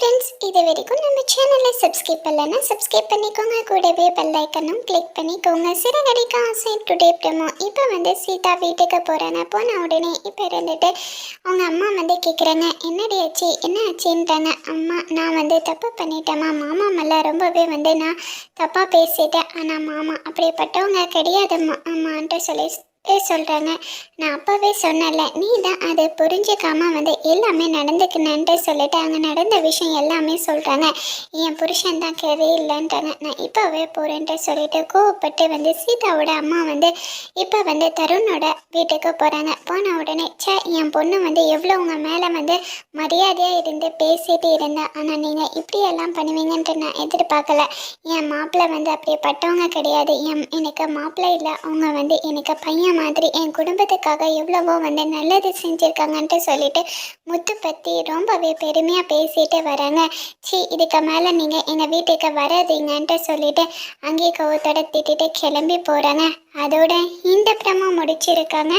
Friends, இது வரைக்கும் நம்ம சேனலை சப்ஸ்கிரைப் பண்ணலன்னா சப்ஸ்கிரைப் பண்ணிக்கோங்க. கூடவே பெல் ஐக்கனும் கிளிக் பண்ணிக்கோங்க. சிறகடிக்க ஆசை டுடே ப்ரெமோ. இப்போ சீதா வீட்டுக்கு போகிறாங்க. போன உடனே இப்போ இருந்துட்டு அவங்க அம்மா கேட்குறாங்க, என்னடி ஆச்சு என்ன ஆச்சுன்றாங்க. அம்மா, நான் தப்பு பண்ணிட்டேம்மா. மாமா மேலே ரொம்பவே நான் தப்பாக பேசிட்டேன். ஆனால் மாமா அப்படிப்பட்டவங்க கிடையாதும்மா அம்மான்ட்டு சொல்கிறாங்க. நான் அப்போவே சொன்னல, நீ தான் அதை புரிஞ்சுக்காம எல்லாமே நடந்துக்கினன்ட்டு சொல்லிட்டு அங்கே நடந்த விஷயம் எல்லாமே சொல்கிறாங்க. என் புருஷன் தான் இல்லைன்ட்டாங்க. நான் இப்போவே போகிறேன்ட்டு சொல்லிட்டு கோவப்பட்டு சீதாவோட அம்மா இப்போ தருணோட வீட்டுக்கு போகிறாங்க. போன உடனே என் பொண்ணு எவ்வளோ உங்கள் மேலே மரியாதையாக இருந்து பேசிட்டு இருந்தா. ஆனால் நீங்கள் இப்படியெல்லாம் பண்ணுவீங்கன்ட்டு நான் எதிர்பார்க்கல. என் மாப்பிள்ளை அப்படிப்பட்டவங்க கிடையாது. எனக்கு மாப்பிள்ளை இல்லை, அவங்க எனக்கு பையன் மாதிரி என் குடும்பத்துக்காக எவ்வளவோ நல்லது செஞ்சுருக்காங்கன்ட்டு சொல்லிட்டு முத்து பற்றி ரொம்பவே பெருமையாக பேசிட்டு வராங்க. இதுக்கு மேலே நீங்கள் எங்கள் வீட்டுக்கு வராதீங்கன்ட்டு சொல்லிட்டு அங்கேயே கோவத்தோட திட்டிட்டு கிளம்பி போகிறாங்க. அதோட இந்த ப்ரமோ முடிச்சிருக்காங்க.